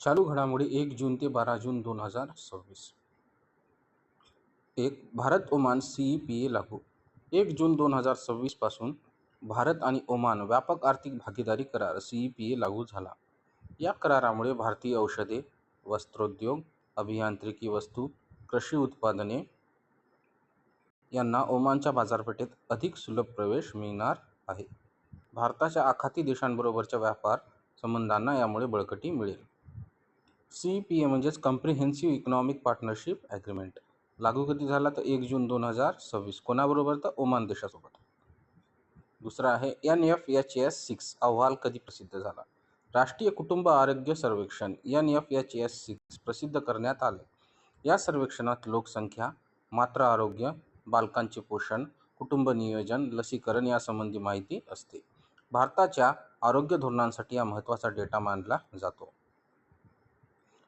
चालू घडामोडी 1 जून ते 12 जून 2026. 1. भारत ओमान CEPA लागू. 1 जून 2026 पासून भारत आणि ओमान व्यापक आर्थिक भागीदारी करार CEPA लागू झाला. या करारामुळे भारतीय औषधे, वस्त्रोद्योग, अभियांत्रिकी वस्तू, कृषी उत्पादने यांना ओमानच्या बाजारपेठेत अधिक सुलभ प्रवेश मिळणार आहे. भारताच्या आखाती देशांबरोबरच्या व्यापार संबंधांना यामुळे बळकटी मिळेल. CEPA म्हणजेच कॉम्प्रिहेन्सिव्ह इकॉनॉमिक पार्टनरशिप ॲग्रीमेंट लागू कधी झाला तर 1 जून 2026. कोणाबरोबर तर ओमान देशासोबत. दुसरा आहे NFHS-6 अहवाल कधी प्रसिद्ध झाला. राष्ट्रीय कुटुंब आरोग्य सर्वेक्षण NFHS-6 प्रसिद्ध करण्यात आले. या सर्वेक्षणात लोकसंख्या, माता आरोग्य, बालकांचे पोषण, कुटुंब नियोजन, लसीकरण यासंबंधी माहिती असते. भारताच्या आरोग्य धोरणांसाठी हा महत्त्वाचा डेटा मानला जातो.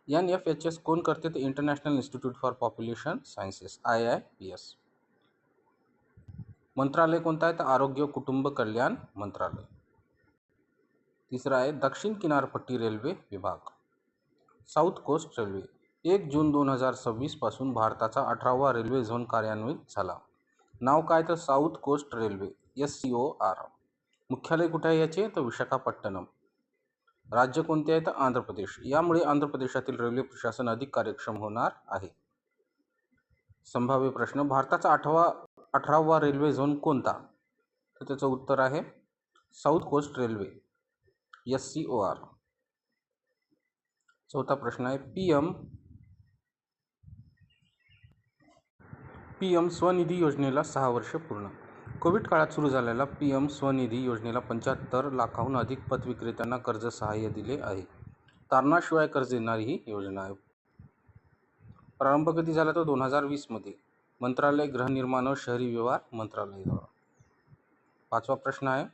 NFHS कोण करते तर international institute for population sciences IIPS. मंत्रालय कोणता आहे तर आरोग्य कुटुंब कल्याण मंत्रालय. तिसरा आहे दक्षिण किनारपट्टी रेल्वे विभाग साऊथ कोस्ट रेल्वे. 1 जून 2026 पासून भारताचा 18वा रेल्वे झोन कार्यान्वित झाला. नाव काय तर साऊथ कोस्ट रेल्वे SCOR. मुख्यालय कुठे आहे याचे तर विशाखापट्टणम. राज्य कोणते आहे तर आंध्र प्रदेश. यामुळे आंध्र प्रदेशातील रेल्वे प्रशासन अधिक कार्यक्षम होणार आहे. संभाव्य प्रश्न, भारताचा 18वा रेल्वे झोन कोणता तर त्याचं उत्तर आहे साऊथ कोस्ट रेल्वे SCOR. चौथा प्रश्न आहे PM स्वनिधी योजनेला 6 वर्ष पूर्ण. कोविड काळात सुरू झालेल्या PM स्वनिधी योजनेला 75 लाखाहून अधिक पतविक्रेत्यांना कर्ज सहाय्य दिले आहे. तारणाशिवाय कर्ज देणारी ही योजना आहे. प्रारंभ कधी झाला तो 2020 मध्ये. मंत्रालय गृहनिर्माण व शहरी व्यवहार मंत्रालय. पाचवा प्रश्न आहे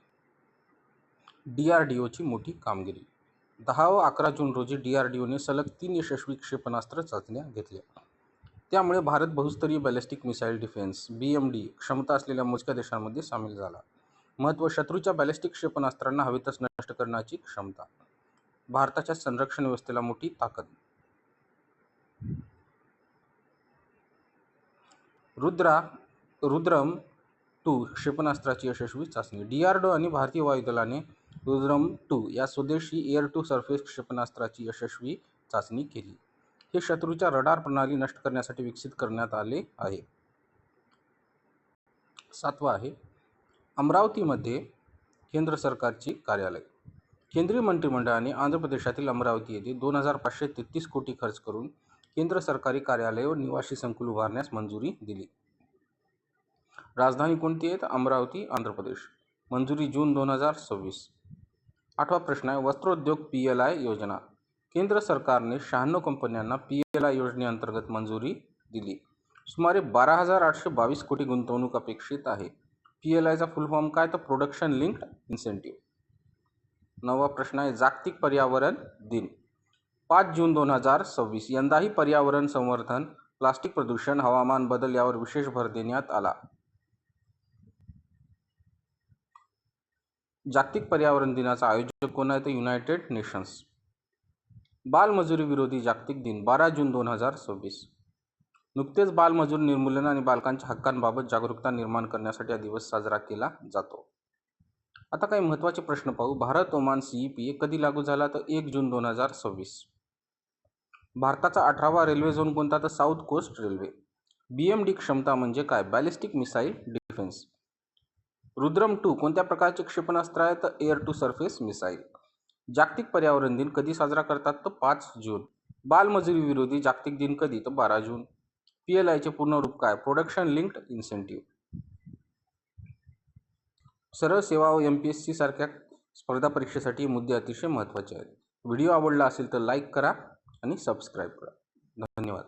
DRDOची मोठी कामगिरी. 10 व 11 जून रोजी DRDOने सलग 3 यशस्वी क्षेपणास्त्र चाचण्या घेतल्या. त्यामुळे भारत बहुस्तरीय बॅलिस्टिक मिसाईल डिफेन्स BMD क्षमता असलेल्या मोजक्या देशांमध्ये सामील झाला. महत्त्व, शत्रूच्या बॅलिस्टिक क्षेपणास्त्रांना हवेतच नष्ट करण्याची क्षमता. भारताच्या संरक्षण व्यवस्थेला मोठी ताकद. रुद्रम 2 क्षेपणास्त्राची यशस्वी चाचणी. DRDO आणि भारतीय वायुदलाने रुद्रम 2 या स्वदेशी एअर टू सरफेस क्षेपणास्त्राची यशस्वी चाचणी केली. हे शत्रूच्या रडार प्रणाली नष्ट करण्यासाठी विकसित करण्यात आले आहे. सातवा आहे अमरावतीमध्ये केंद्र सरकारची कार्यालय. केंद्रीय मंत्रिमंडळाने आंध्र प्रदेशातील अमरावती येथे 2533 कोटी खर्च करून केंद्र सरकारी कार्यालय व निवासी संकुल उभारण्यास मंजुरी दिली. राजधानी कोणती आहे तर अमरावती, आंध्र प्रदेश. मंजुरी जून 2026. आठवा प्रश्न आहे वस्त्रोद्योग PLI योजना. केंद्र सरकारने 96 कंपन्यांना PLI योजनेअंतर्गत मंजुरी दिली. सुमारे 12,822 कोटी गुंतवणूक अपेक्षित आहे. PLIचा फुल फॉर्म काय तर प्रोडक्शन लिंक्ड इन्सेंटिव्ह. नववा प्रश्न आहे जागतिक पर्यावरण दिन. 5 जून 2026. यंदाही पर्यावरण संवर्धन, प्लास्टिक प्रदूषण, हवामान बदल यावर विशेष भर देण्यात आला. जागतिक पर्यावरण दिनाचा आयोजक कोण आहे तर युनायटेड नेशन्स. बालमजुरी विरोधी जागतिक दिन 12 जून 2026. नुकतेच बालमजूर निर्मूलन आणि बालकांच्या हक्कांबाबत जागरूकता निर्माण करण्यासाठी हा दिवस साजरा केला जातो. आता काही महत्त्वाचे प्रश्न पाहू. भारत ओमान CEPA कधी लागू झाला तर 1 जून 2026. भारताचा 18वा रेल्वे झोन कोणता तर साऊथ कोस्ट रेल्वे. BMD क्षमता म्हणजे काय बॅलिस्टिक मिसाईल डिफेन्स. रुद्रम 2 कोणत्या प्रकारचे क्षेपणास्त्र आहे तर एअर टू सरफेस मिसाईल. जागतिक पर्यावरण दिन कधी साजरा करतात तर 5 जून. बालमजुरी विरोधी जागतिक दिन कधी तर 12 जून. PLIचे पूर्ण रूप काय प्रोडक्शन लिंक्ड इन्सेंटिव्ह. सरळ सेवा व MPSC सारख्या स्पर्धा परीक्षेसाठी मुद्दे अतिशय महत्त्वाचे आहेत. व्हिडिओ आवडला असेल तर लाईक करा आणि सबस्क्राईब करा. धन्यवाद.